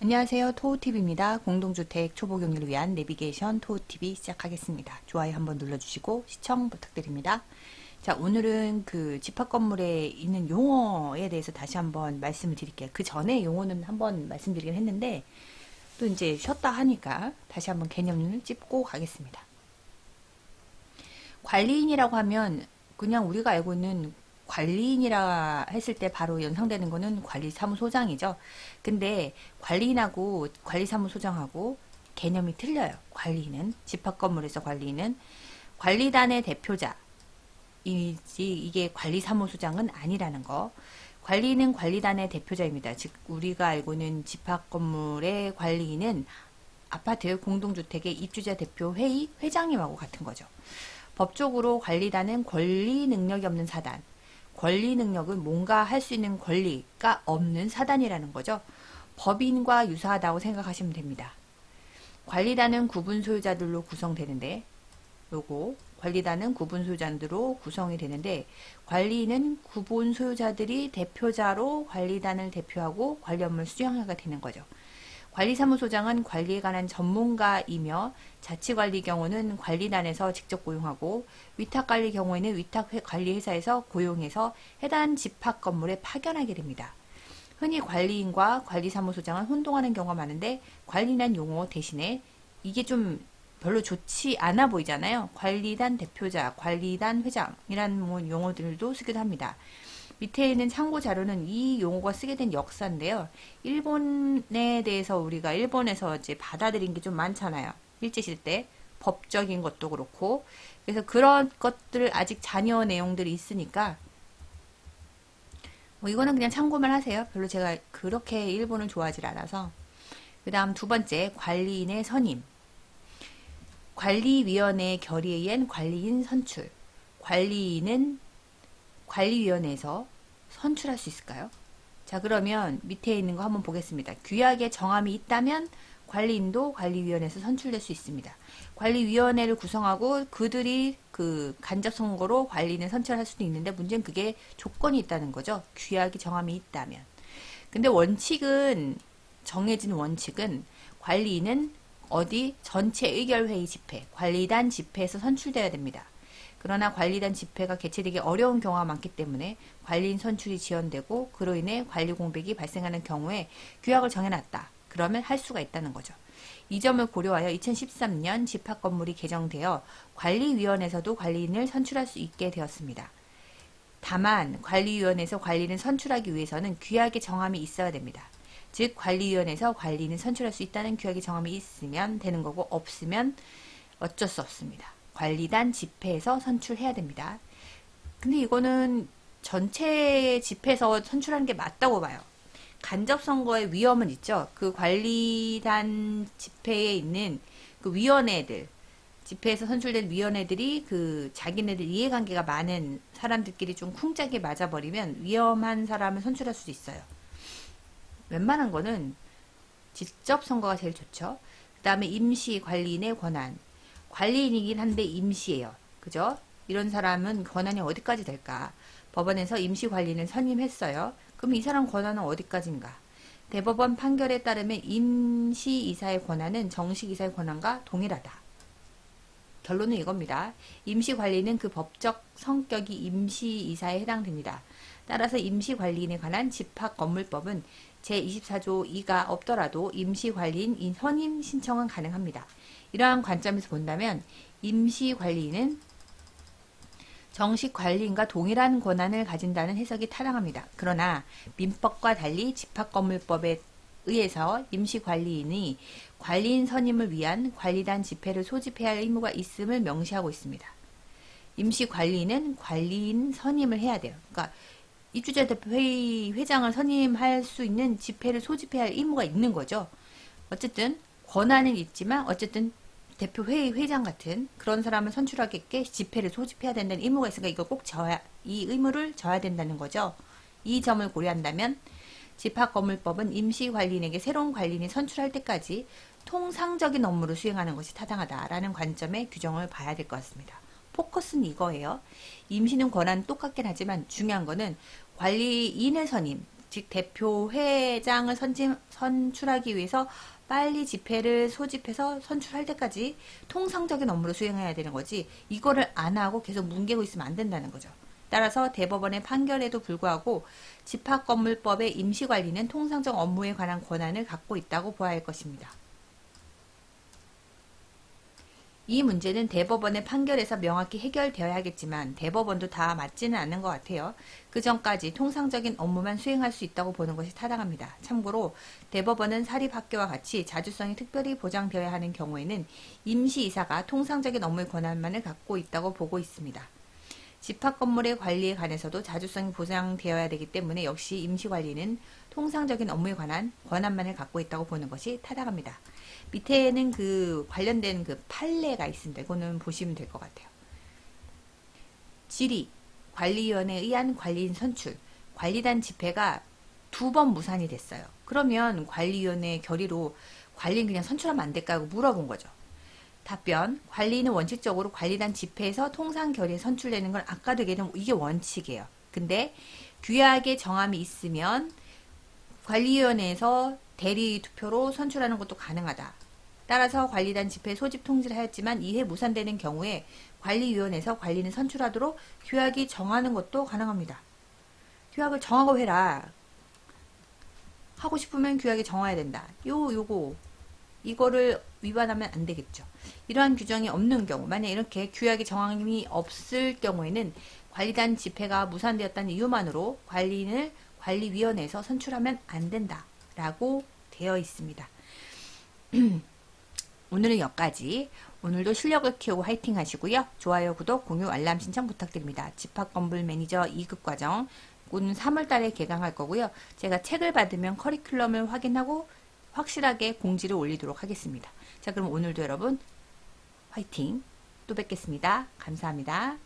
안녕하세요. 토우TV입니다. 공동주택 초보 경유를 위한 내비게이션 토우TV 시작하겠습니다. 좋아요 한번 눌러주시고 시청 부탁드립니다. 자, 오늘은 그 집합 건물에 있는 용어에 대해서 다시 한번 말씀을 드릴게요. 그 전에 용어는 한번 말씀드리긴 했는데 또 이제 쉬었다 하니까 다시 한번 개념을 짚고 가겠습니다. 관리인이라고 하면 그냥 우리가 알고 있는 관리인이라 했을 때 바로 연상되는 거는 관리사무소장이죠. 근데 관리인하고 관리사무소장하고 개념이 틀려요. 관리인은 집합건물에서 관리인은 관리단의 대표자 이지 이게 관리사무소장은 아니라는 거. 관리인은 관리단의 대표자입니다. 즉 우리가 알고 있는 집합건물의 관리인은 아파트 공동주택의 입주자 대표 회의 회장님하고 같은 거죠. 법적으로 관리단은 권리 능력이 없는 사단. 권리 능력은 뭔가 할 수 있는 권리가 없는 사단이라는 거죠. 법인과 유사하다고 생각하시면 됩니다. 관리단은 구분 소유자들로 구성되는데 요거 관리단은 구분 소유자들로 구성이 되는데 관리인은 구분 소유자들이 대표자로 관리단을 대표하고 관리 업무를 수행하게 되는 거죠. 관리사무소장은 관리에 관한 전문가이며 자치관리 경우는 관리단에서 직접 고용하고 위탁관리 경우에는 위탁관리회사에서 고용해서 해당 집합 건물에 파견하게 됩니다. 흔히 관리인과 관리사무소장은 혼동하는 경우가 많은데 관리란 용어 대신에 이게 좀 별로 좋지 않아 보이잖아요. 관리단 대표자, 관리단 회장이라는 용어들도 쓰기도 합니다. 밑에 있는 참고 자료는 이 용어가 쓰게 된 역사인데요. 일본에 대해서 우리가 일본에서 이제 받아들인 게 좀 많잖아요. 일제시대 때 법적인 것도 그렇고 그래서 그런 것들 아직 잔여 내용들이 있으니까 뭐 이거는 그냥 참고만 하세요. 별로 제가 그렇게 일본을 좋아하지 않아서. 그 다음 두 번째 관리인의 선임. 관리위원회 결의에 의한 관리인 선출. 관리인은 관리위원회에서 선출할 수 있을까요? 자, 그러면 밑에 있는 거 한번 보겠습니다. 규약에 정함이 있다면 관리인도 관리위원회에서 선출될 수 있습니다. 관리위원회를 구성하고 그들이 그 간접선거로 관리인을 선출할 수도 있는데 문제는 그게 조건이 있다는 거죠. 규약이 정함이 있다면. 근데 원칙은 정해진 원칙은 관리인은 어디 전체 의결회의 집회, 관리단 집회에서 선출되어야 됩니다. 그러나 관리단 집회가 개최되기 어려운 경우가 많기 때문에 관리인 선출이 지연되고 그로 인해 관리 공백이 발생하는 경우에 규약을 정해놨다. 그러면 할 수가 있다는 거죠. 이 점을 고려하여 2013년 집합건물이 개정되어 관리위원회에서도 관리인을 선출할 수 있게 되었습니다. 다만 관리위원회에서 관리인을 선출하기 위해서는 규약의 정함이 있어야 됩니다. 즉 관리위원회에서 관리인을 선출할 수 있다는 규약의 정함이 있으면 되는 거고 없으면 어쩔 수 없습니다. 관리단 집회에서 선출해야 됩니다. 근데 이거는 전체 집회에서 선출하는 게 맞다고 봐요. 간접선거의 위험은 있죠. 그 관리단 집회에 있는 그 위원회들, 집회에서 선출된 위원회들이 그 자기네들 이해관계가 많은 사람들끼리 좀 쿵짝이 맞아버리면 위험한 사람을 선출할 수도 있어요. 웬만한 거는 직접 선거가 제일 좋죠. 그 다음에 임시 관리인의 권한. 관리인이긴 한데 임시예요. 그죠? 이런 사람은 권한이 어디까지 될까? 법원에서 임시 관리인을 선임했어요. 그럼 이 사람 권한은 어디까지인가? 대법원 판결에 따르면 임시이사의 권한은 정식이사의 권한과 동일하다. 결론은 이겁니다. 임시관리는 그 법적 성격이 임시이사에 해당됩니다. 따라서 임시관리인에 관한 집합건물법은 제24조 2가 없더라도 임시관리인 선임 신청은 가능합니다. 이러한 관점에서 본다면 임시관리인은 정식 관리인과 동일한 권한을 가진다는 해석이 타당합니다. 그러나 민법과 달리 집합건물법에 의해서 임시관리인이 관리인 선임을 위한 관리단 집회를 소집해야 할 의무가 있음을 명시하고 있습니다. 임시관리인은 관리인 선임을 해야 돼요. 그러니까 입주자 대표 회의 회장을 선임할 수 있는 집회를 소집해야 할 의무가 있는 거죠. 어쨌든 권한은 있지만 어쨌든 대표 회의 회장 같은 그런 사람을 선출하게끔 집회를 소집해야 된다는 의무가 있으니까 이걸 꼭 이 의무를 져야 된다는 거죠. 이 점을 고려한다면 집합건물법은 임시관리인에게 새로운 관리인이 선출할 때까지 통상적인 업무를 수행하는 것이 타당하다라는 관점의 규정을 봐야 될 것 같습니다. 포커스는 이거예요. 임시는 권한은 똑같긴 하지만 중요한 거는 관리인의 선임, 즉 대표 회장을 선출하기 위해서 빨리 집회를 소집해서 선출할 때까지 통상적인 업무를 수행해야 되는 거지, 이거를 안 하고 계속 뭉개고 있으면 안 된다는 거죠. 따라서 대법원의 판결에도 불구하고 집합건물법의 임시관리는 통상적 업무에 관한 권한을 갖고 있다고 보아야 할 것입니다. 이 문제는 대법원의 판결에서 명확히 해결되어야겠지만 대법원도 다 맞지는 않는 것 같아요. 그 전까지 통상적인 업무만 수행할 수 있다고 보는 것이 타당합니다. 참고로 대법원은 사립학교와 같이 자주성이 특별히 보장되어야 하는 경우에는 임시이사가 통상적인 업무의 권한만을 갖고 있다고 보고 있습니다. 집합건물의 관리에 관해서도 자주성이 보장되어야 되기 때문에 역시 임시관리는 통상적인 업무에 관한 권한만을 갖고 있다고 보는 것이 타당합니다. 밑에는 그 관련된 그 판례가 있습니다. 이거는 보시면 될 것 같아요. 질의, 관리위원회에 의한 관리인 선출, 관리단 집회가 2번 무산이 됐어요. 그러면 관리위원회 결의로 관리인 그냥 선출하면 안 될까요? 물어본 거죠. 답변, 관리인은 원칙적으로 관리단 집회에서 통상 결의에 선출되는 건 아까도 얘기했던 이게 원칙이에요. 근데 규약에 정함이 있으면 관리위원회에서 대리 투표로 선출하는 것도 가능하다. 따라서 관리단 집회 소집 통지를 하였지만 이해 무산되는 경우에 관리위원회에서 관리는 선출하도록 규약이 정하는 것도 가능합니다. 규약을 정하고 해라. 하고 싶으면 규약에 정해야 된다. 이거를 위반하면 안 되겠죠. 이러한 규정이 없는 경우, 만약 이렇게 규약의 정함이 없을 경우에는 관리단 집회가 무산되었다는 이유만으로 관리인을 관리위원회에서 선출하면 안 된다라고 되어 있습니다. 오늘은 여기까지. 오늘도 실력을 키우고 화이팅 하시고요. 좋아요, 구독, 공유, 알람 신청 부탁드립니다. 집합건물 매니저 2급 과정 오늘 3월 달에 개강할 거고요. 제가 책을 받으면 커리큘럼을 확인하고 확실하게 공지를 올리도록 하겠습니다. 자, 그럼 오늘도 여러분 화이팅! 또 뵙겠습니다. 감사합니다.